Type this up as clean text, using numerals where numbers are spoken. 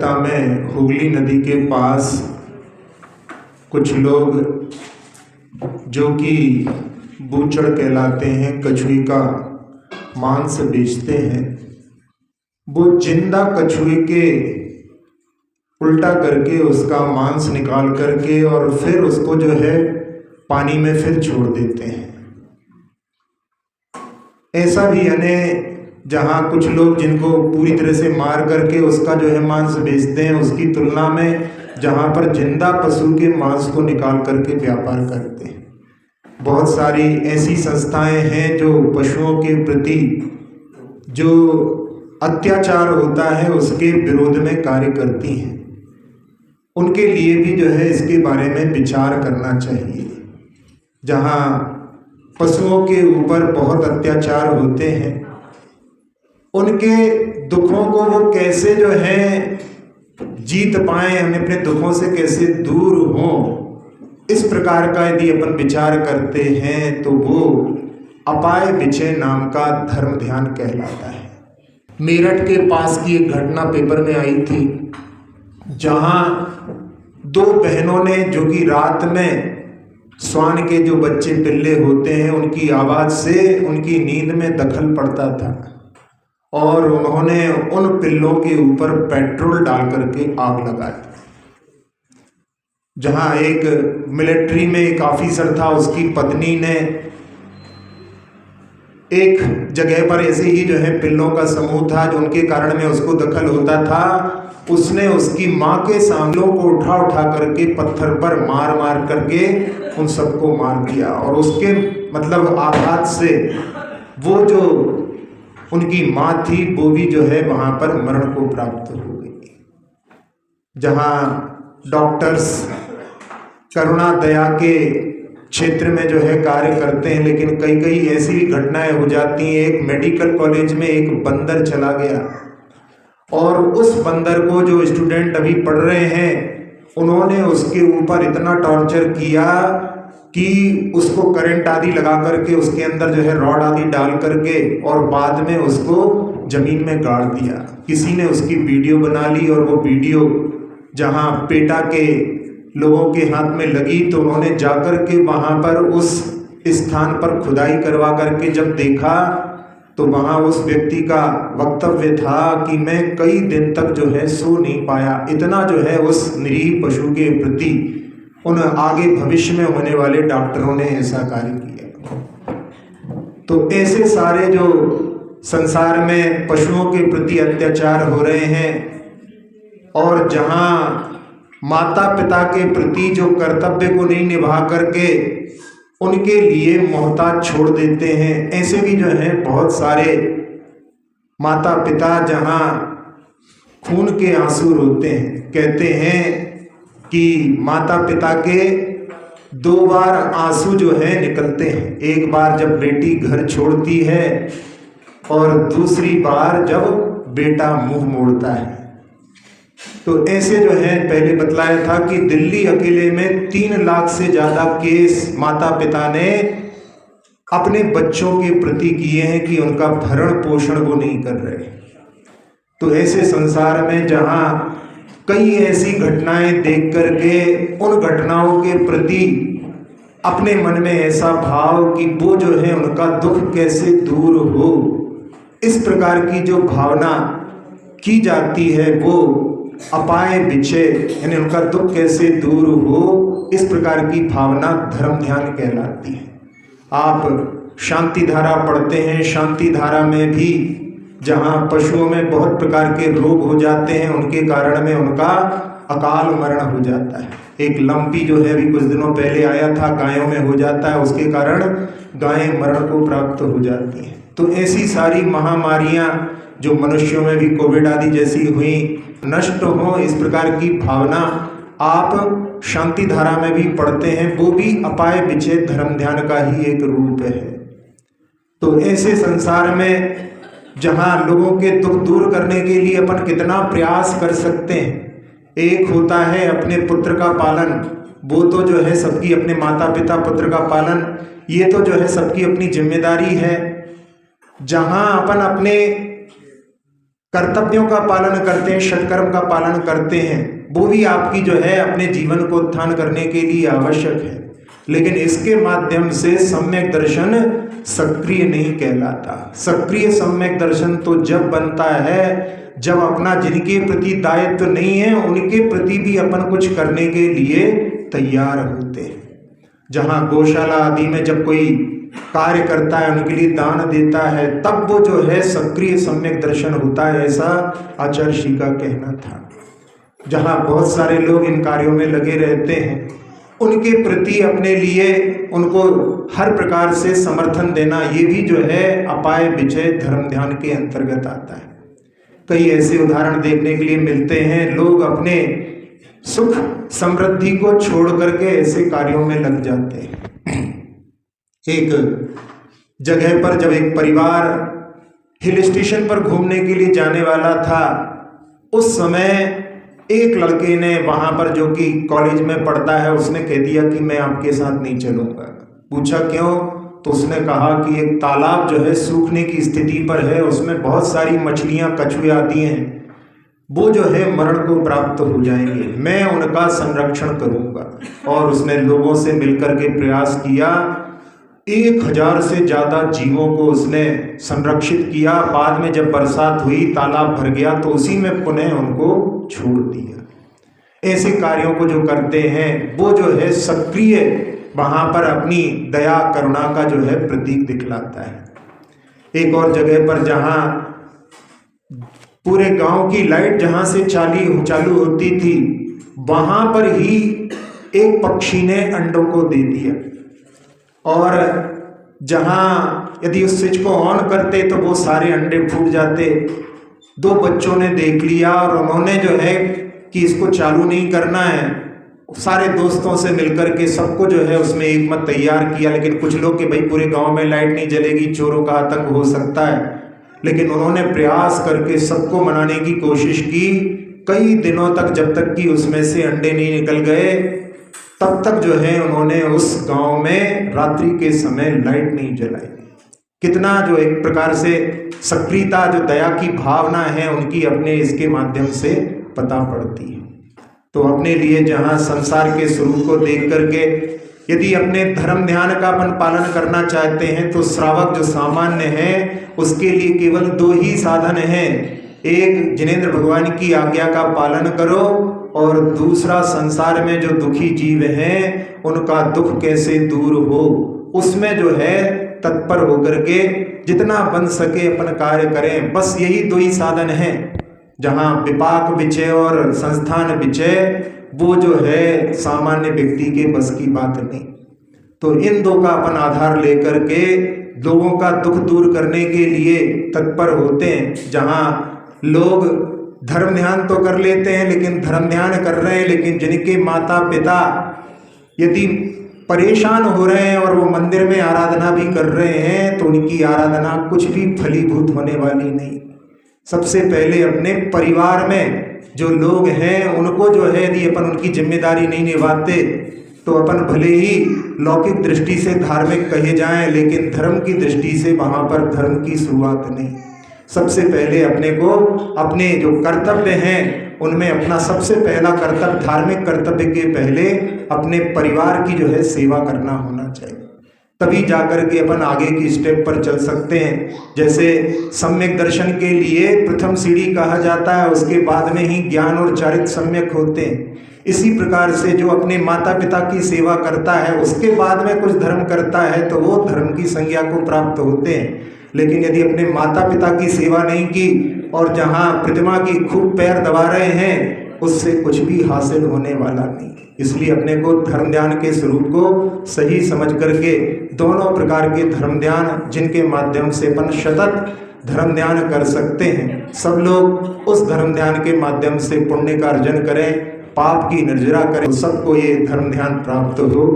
कलकत्ता में हुगली नदी के पास कुछ लोग जो कि बूचड़ कहलाते हैं, कछुए का मांस बेचते हैं, वो जिंदा कछुए के उल्टा करके उसका मांस निकाल करके और फिर उसको जो है पानी में फिर छोड़ देते हैं। ऐसा भी यानी जहाँ कुछ लोग जिनको पूरी तरह से मार करके उसका जो है मांस बेचते हैं, उसकी तुलना में जहाँ पर जिंदा पशु के मांस को निकाल करके व्यापार करते हैं। बहुत सारी ऐसी संस्थाएं हैं जो पशुओं के प्रति जो अत्याचार होता है उसके विरोध में कार्य करती हैं। उनके लिए भी जो है इसके बारे में विचार करना चाहिए। जहाँ पशुओं के ऊपर बहुत अत्याचार होते हैं, उनके दुखों को वो कैसे जो है जीत पाएं, हम अपने दुखों से कैसे दूर हों, इस प्रकार का यदि अपन विचार करते हैं तो वो अपाय विचय नाम का धर्म ध्यान कहलाता है। मेरठ के पास की एक घटना पेपर में आई थी, जहां दो बहनों ने जो कि रात में श्वान के जो बच्चे पिल्ले होते हैं उनकी आवाज़ से उनकी नींद में दखल पड़ता था और उन्होंने उन पिल्लों के ऊपर पेट्रोल डाल करके आग लगाई। जहां एक मिलिट्री में एक ऑफिसर था, उसकी पत्नी ने एक जगह पर ऐसे ही जो है पिल्लों का समूह था जो उनके कारण में उसको दखल होता था, उसने उसकी माँ के सामने को उठा उठा करके पत्थर पर मार मार करके उन सबको मार दिया और उसके मतलब आघात से वो जो उनकी माँ थी वो भी जो है वहाँ पर मरण को प्राप्त हो गई। जहाँ डॉक्टर्स करुणा दया के क्षेत्र में जो है कार्य करते हैं, लेकिन कई कई ऐसी भी घटनाएं हो जाती हैं। एक मेडिकल कॉलेज में एक बंदर चला गया और उस बंदर को जो स्टूडेंट अभी पढ़ रहे हैं उन्होंने उसके ऊपर इतना टॉर्चर किया कि उसको करंट आदि लगा करके उसके अंदर जो है रॉड आदि डाल करके और बाद में उसको जमीन में गाड़ दिया। किसी ने उसकी वीडियो बना ली और वो वीडियो जहां पेटा के लोगों के हाथ में लगी तो उन्होंने जाकर के वहां पर उस स्थान पर खुदाई करवा करके जब देखा तो वहां उस व्यक्ति का वक्तव्य था कि मैं कई दिन तक जो है सो नहीं पाया, इतना जो है उस निरीह पशु के प्रति उन आगे भविष्य में होने वाले डॉक्टरों ने ऐसा कार्य किया। तो ऐसे सारे जो संसार में पशुओं के प्रति अत्याचार हो रहे हैं और जहां माता पिता के प्रति जो कर्तव्य को नहीं निभा करके उनके लिए मोहताज छोड़ देते हैं, ऐसे भी जो है बहुत सारे माता पिता जहां खून के आंसू रोते हैं। कहते हैं कि माता पिता के दो बार आंसू जो है निकलते हैं, एक बार जब बेटी घर छोड़ती है और दूसरी बार जब बेटा मुंह मोड़ता है। तो ऐसे जो है पहले बतलाया था कि दिल्ली अकेले में 3 लाख से ज़्यादा केस माता पिता ने अपने बच्चों के प्रति किए हैं कि उनका भरण पोषण वो नहीं कर रहे। तो ऐसे संसार में जहाँ कई ऐसी घटनाएं देख करके उन घटनाओं के प्रति अपने मन में ऐसा भाव कि वो जो है उनका दुख कैसे दूर हो, इस प्रकार की जो भावना की जाती है वो अपाय विचय यानी उनका दुख कैसे दूर हो, इस प्रकार की भावना धर्म ध्यान कहलाती है। आप शांति धारा पढ़ते हैं, शांति धारा में भी जहाँ पशुओं में बहुत प्रकार के रोग हो जाते हैं उनके कारण में उनका अकाल मरण हो जाता है। एक लंपी जो है अभी कुछ दिनों पहले आया था, गायों में हो जाता है, उसके कारण गायें मरण को प्राप्त हो जाती हैं। तो ऐसी सारी महामारियां जो मनुष्यों में भी कोविड आदि जैसी हुई नष्ट हो, इस प्रकार की भावना आप शांति धारा में भी पढ़ते हैं, वो भी अपाय विचय धर्म ध्यान का ही एक रूप है। तो ऐसे संसार में जहाँ लोगों के दुख दूर करने के लिए अपन कितना प्रयास कर सकते हैं। एक होता है अपने पुत्र का पालन, वो तो जो है सबकी, अपने माता पिता पुत्र का पालन ये तो जो है सबकी अपनी जिम्मेदारी है। जहाँ अपन अपने कर्तव्यों का पालन करते हैं, सत्कर्म का पालन करते हैं, वो भी आपकी जो है अपने जीवन को उत्थान करने के लिए आवश्यक है। लेकिन इसके माध्यम से सम्यक दर्शन सक्रिय नहीं कहलाता। सक्रिय सम्यक दर्शन तो जब बनता है जब अपना जिनके प्रति दायित्व नहीं है उनके प्रति भी अपन कुछ करने के लिए तैयार होते हैं। जहाँ गौशाला आदि में जब कोई कार्य करता है, उनके लिए दान देता है, तब वो जो है सक्रिय सम्यक दर्शन होता है, ऐसा आचार्य श्री का कहना था। जहाँ बहुत सारे लोग इन कार्यों में लगे रहते हैं, उनके प्रति अपने लिए उनको हर प्रकार से समर्थन देना, ये भी जो है अपाय विजय धर्म ध्यान के अंतर्गत आता है। कई ऐसे उदाहरण देखने के लिए मिलते हैं, लोग अपने सुख समृद्धि को छोड़ करके ऐसे कार्यों में लग जाते हैं। एक जगह पर जब एक परिवार हिल स्टेशन पर घूमने के लिए जाने वाला था, उस समय एक लड़के ने वहां पर, जो कि कॉलेज में पढ़ता है, उसने कह दिया कि मैं आपके साथ नहीं चलूंगा। पूछा क्यों? तो उसने कहा कि एक तालाब जो है सूखने की स्थिति पर है, उसमें बहुत सारी मछलियां, कछुए आती हैं, वो जो है मरण को प्राप्त हो जाएंगे, मैं उनका संरक्षण करूंगा। और उसने लोगों से मिलकर के प्रयास किया, 1000 से ज़्यादा जीवों को उसने संरक्षित किया। बाद में जब बरसात हुई, तालाब भर गया, तो उसी में पुनः उनको छोड़ दिया। ऐसे कार्यों को जो करते हैं वो जो है सक्रिय वहाँ पर अपनी दया करुणा का जो है प्रतीक दिखलाता है। एक और जगह पर जहाँ पूरे गांव की लाइट जहाँ से चालू होती थी, वहाँ पर ही एक पक्षी ने अंडों को दे दिया। और जहाँ यदि उस स्विच को ऑन करते तो वो सारे अंडे फूट जाते। 2 बच्चों ने देख लिया और उन्होंने जो है कि इसको चालू नहीं करना है, सारे दोस्तों से मिलकर के सबको जो है उसमें एक मत तैयार किया। लेकिन कुछ लोग कि भाई पूरे गांव में लाइट नहीं जलेगी, चोरों का आतंक हो सकता है। लेकिन उन्होंने प्रयास करके सबको मनाने की कोशिश की, कई दिनों तक, जब तक कि उसमें से अंडे नहीं निकल गए, तब तक जो है उन्होंने उस गांव में रात्रि के समय लाइट नहीं जलाई। कितना जो एक प्रकार से सक्रियता, जो दया की भावना है उनकी, अपने इसके माध्यम से पता पड़ती है। तो अपने लिए जहाँ संसार के स्वरूप को देख करके यदि अपने धर्म ध्यान का अपन पालन करना चाहते हैं, तो श्रावक जो सामान्य है उसके लिए केवल 2 ही साधन हैं। एक, जिनेंद्र भगवान की आज्ञा का पालन करो, और दूसरा, संसार में जो दुखी जीव हैं उनका दुख कैसे दूर हो, उसमें जो है तत्पर होकर के जितना बन सके अपन कार्य करें। बस यही 2 ही साधन हैं। जहाँ विपाक विचय और संस्थान विचय, वो जो है सामान्य व्यक्ति के बस की बात नहीं। तो इन 2 का अपन आधार लेकर के लोगों का दुख दूर करने के लिए तत्पर होते हैं। जहाँ लोग धर्म ध्यान तो कर लेते हैं, लेकिन धर्म ध्यान कर रहे हैं, लेकिन जिनके माता पिता यदि परेशान हो रहे हैं और वो मंदिर में आराधना भी कर रहे हैं, तो उनकी आराधना कुछ भी फलीभूत होने वाली नहीं। सबसे पहले अपने परिवार में जो लोग हैं उनको जो है यदि अपन उनकी जिम्मेदारी नहीं निभाते, तो अपन भले ही लौकिक दृष्टि से धार्मिक कहे जाएं, लेकिन धर्म की दृष्टि से वहाँ पर धर्म की शुरुआत नहीं। सबसे पहले अपने को अपने जो कर्तव्य हैं उनमें अपना सबसे पहला कर्तव्य, धार्मिक कर्तव्य के पहले अपने परिवार की जो है सेवा करना होना चाहिए। तभी जाकर के अपन आगे की स्टेप पर चल सकते हैं। जैसे सम्यक दर्शन के लिए प्रथम सीढ़ी कहा जाता है, उसके बाद में ही ज्ञान और चारित्र सम्यक होते हैं। इसी प्रकार से जो अपने माता पिता की सेवा करता है, उसके बाद में कुछ धर्म करता है, तो वो धर्म की संज्ञा को प्राप्त होते हैं। लेकिन यदि अपने माता पिता की सेवा नहीं की और जहाँ प्रतिमा की खूब पैर दबा रहे हैं, उससे कुछ भी हासिल होने वाला नहीं। इसलिए अपने को धर्म ध्यान के स्वरूप को सही समझ करके दोनों प्रकार के धर्म ध्यान, जिनके माध्यम से अपन सतत धर्म ध्यान कर सकते हैं, सब लोग उस धर्म ध्यान के माध्यम से पुण्य का अर्जन करें, पाप की निर्जरा करें, सबको ये धर्म ध्यान प्राप्त हो।